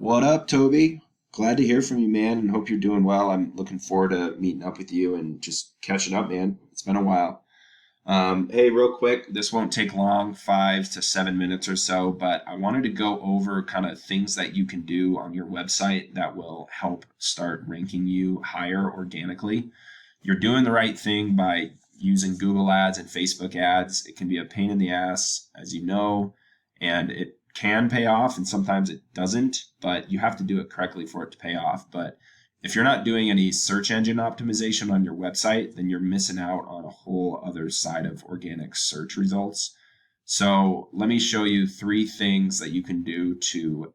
What up, Toby? Glad to hear from you, man, and hope you're doing well. I'm looking forward to meeting up with you and just catching up, man. It's been a while. Hey, real quick, this won't take long, 5 to 7 minutes or so, but I wanted to go over kind of things that you can do on your website that will help start ranking you higher organically. You're doing the right thing by using Google ads and Facebook ads. It can be a pain in the ass, as you know, and it can pay off and sometimes it doesn't, but you have to do it correctly for it to pay off. But if you're not doing any search engine optimization on your website, then you're missing out on a whole other side of organic search results. So let me show you 3 things that you can do to,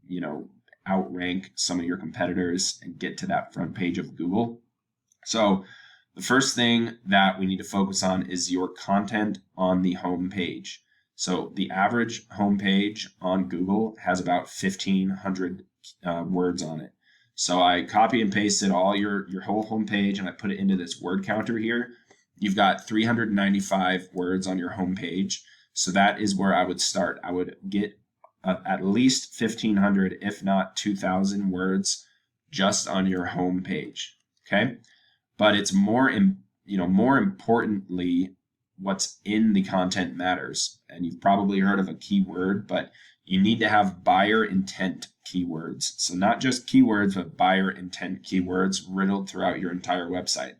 you know, outrank some of your competitors and get to that front page of Google. So the first thing that we need to focus on is your content on the home page. So the average home page on Google has about 1,500 words on it. So I copy and pasted all your whole home page and I put it into this word counter here. You've got 395 words on your home page. So that is where I would start. I would get at least 1,500, if not 2,000 words just on your home page. Okay. But it's more importantly, what's in the content matters. And you've probably heard of a keyword, but you need to have buyer intent keywords. So not just keywords, but buyer intent keywords riddled throughout your entire website.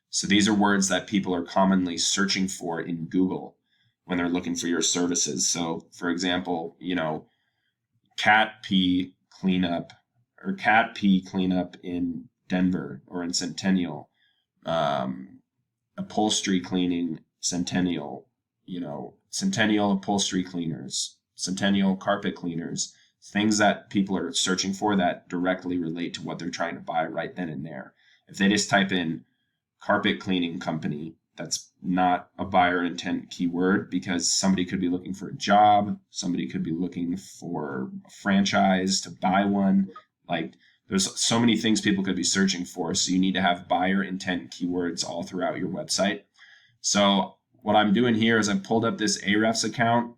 So these are words that people are commonly searching for in Google when they're looking for your services. So for example, cat pee cleanup in Denver or in Centennial, upholstery cleaning, Centennial, Centennial upholstery cleaners, Centennial carpet cleaners, things that people are searching for that directly relate to what they're trying to buy right then and there. If they just type in carpet cleaning company, that's not a buyer intent keyword because somebody could be looking for a job, somebody could be looking for a franchise to buy one. Like there's so many things people could be searching for. So you need to have buyer intent keywords all throughout your website. So what I'm doing here is I've pulled up this Ahrefs account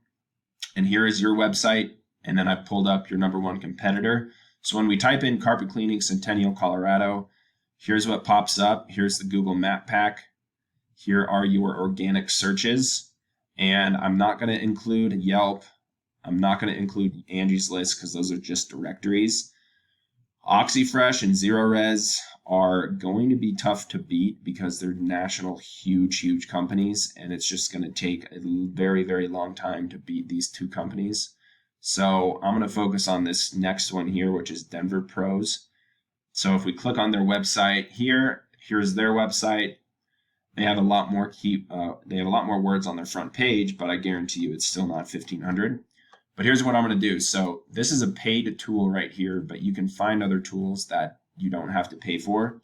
and here is your website. And then I've pulled up your number one competitor. So when we type in carpet cleaning, Centennial, Colorado, here's what pops up. Here's the Google Map Pack. Here are your organic searches. And I'm not going to include Yelp. I'm not going to include Angie's List because those are just directories. OxyFresh and ZeroRes are going to be tough to beat because they're national, huge companies. And it's just going to take a very, very long time to beat these 2 companies. So I'm going to focus on this next one here, which is Denver Pros. So if we click on their website here's their website. They have a lot more words on their front page, but I guarantee you it's still not 1,500. But here's what I'm going to do. So this is a paid tool right here, but you can find other tools that you don't have to pay for,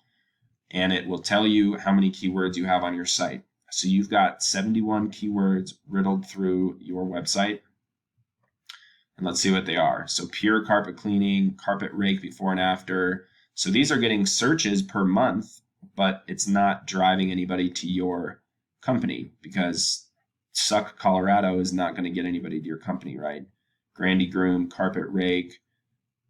and it will tell you how many keywords you have on your site. So you've got 71 keywords riddled through your website. And let's see what they are. So pure carpet cleaning, carpet rake before and after. So these are getting searches per month, but it's not driving anybody to your company because Suck Colorado is not going to get anybody to your company, right? Grandy Groom, carpet rake,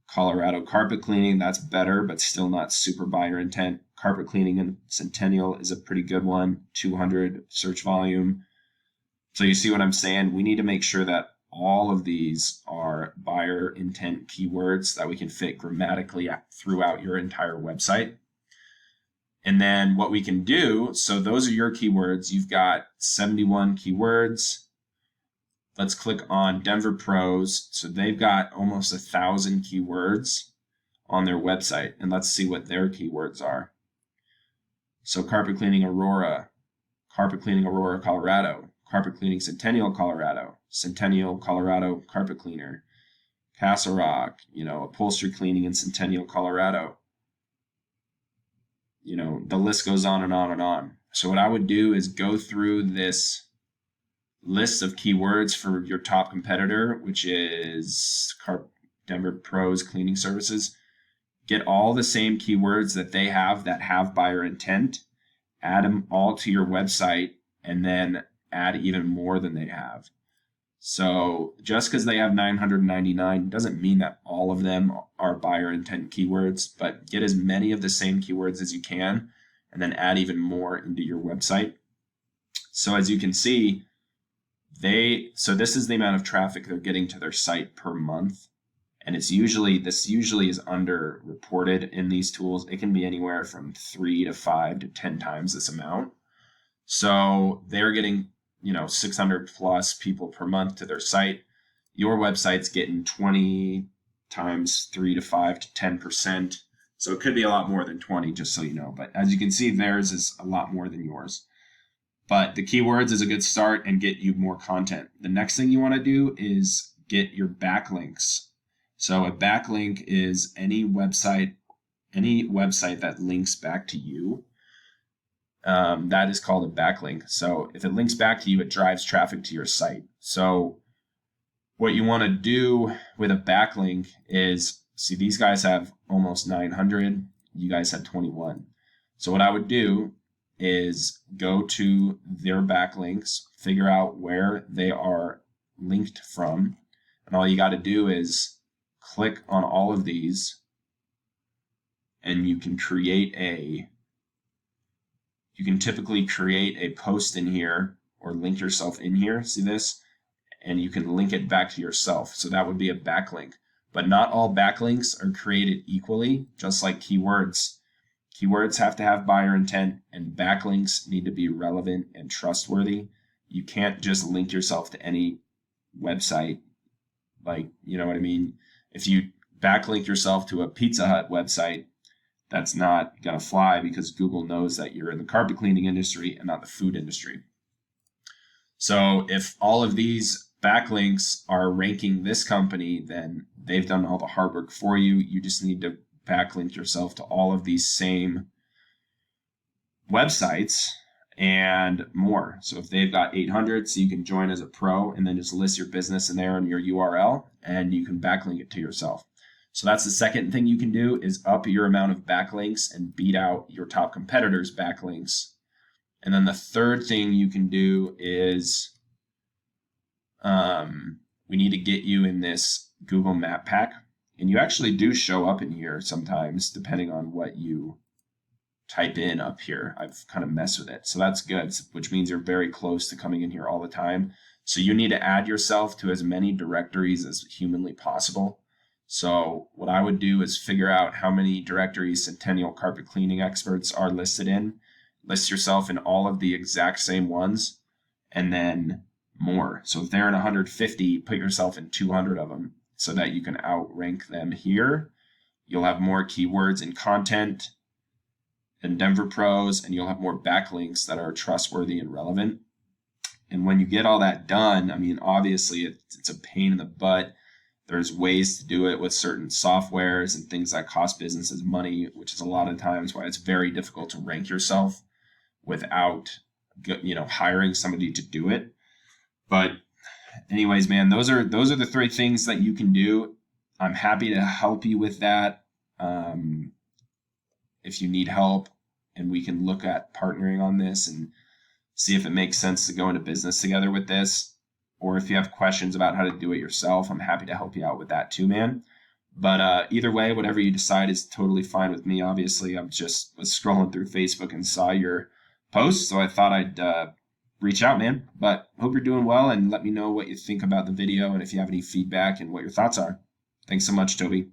Colorado carpet cleaning, that's better, but still not super buyer intent. Carpet cleaning in Centennial is a pretty good one, 200 search volume. So you see what I'm saying? We need to make sure that all of these are buyer intent keywords that we can fit grammatically throughout your entire website. And then what we can do, so those are your keywords. You've got 71 keywords. Let's click on Denver Pros. So they've got almost 1,000 keywords on their website. And let's see what their keywords are. So carpet cleaning Aurora, Colorado, carpet cleaning Centennial, Colorado carpet cleaner, Castle Rock, upholstery cleaning in Centennial, Colorado. The list goes on and on and on. So what I would do is go through this list of keywords for your top competitor, which is Denver Pros Cleaning Services. Get all the same keywords that they have that have buyer intent, add them all to your website, and then add even more than they have. So just because they have 999 doesn't mean that all of them are buyer intent keywords, but get as many of the same keywords as you can and then add even more into your website. So as you can see, so this is the amount of traffic they're getting to their site per month. And this usually is underreported in these tools. It can be anywhere from 3 to 5 to 10 times this amount. So they're getting, 600 plus people per month to their site. Your website's getting 20 times 3 to 5 to 10%. So it could be a lot more than 20, just so you know. But as you can see, theirs is a lot more than yours. But the keywords is a good start and get you more content. The next thing you want to do is get your backlinks. So a backlink is any website that links back to you. That is called a backlink. So if it links back to you, it drives traffic to your site. So what you want to do with a backlink is, see, these guys have almost 900. You guys had 21. So what I would do is go to their backlinks, figure out where they are linked from. And all you got to do is click on all of these, and you can typically create a post in here or link yourself in here. See this? And you can link it back to yourself. So that would be a backlink. But not all backlinks are created equally, just like keywords. Keywords have to have buyer intent, and backlinks need to be relevant and trustworthy. You can't just link yourself to any website. Like, you know what I mean? If you backlink yourself to a Pizza Hut website, that's not going to fly because Google knows that you're in the carpet cleaning industry and not the food industry. So if all of these backlinks are ranking this company, then they've done all the hard work for you. You just need to backlink yourself to all of these same websites and more. So if they've got 800, so you can join as a pro and then just list your business in there and your URL, and you can backlink it to yourself. So that's the second thing you can do, is up your amount of backlinks and beat out your top competitors' backlinks. And then the third thing you can do is we need to get you in this Google Map Pack. And you actually do show up in here sometimes, depending on what you type in up here. I've kind of messed with it. So that's good, which means you're very close to coming in here all the time. So you need to add yourself to as many directories as humanly possible. So what I would do is figure out how many directories Centennial carpet cleaning experts are listed in. List yourself in all of the exact same ones, and then more. So if they're in 150, put yourself in 200 of them so that you can outrank them here. You'll have more keywords and content than Denver pros, and you'll have more backlinks that are trustworthy and relevant. And when you get all that done, I mean, obviously it's a pain in the butt. There's ways to do it with certain softwares and things that cost businesses money, which is a lot of times why it's very difficult to rank yourself without, hiring somebody to do it. But anyways, man, those are the three things that you can do. I'm happy to help you with that. If you need help, and we can look at partnering on this and see if it makes sense to go into business together with this. Or if you have questions about how to do it yourself, I'm happy to help you out with that too, man. But either way, whatever you decide is totally fine with me. Obviously, I was scrolling through Facebook and saw your post, so I thought I'd reach out, man. But hope you're doing well, and let me know what you think about the video and if you have any feedback and what your thoughts are. Thanks so much, Toby.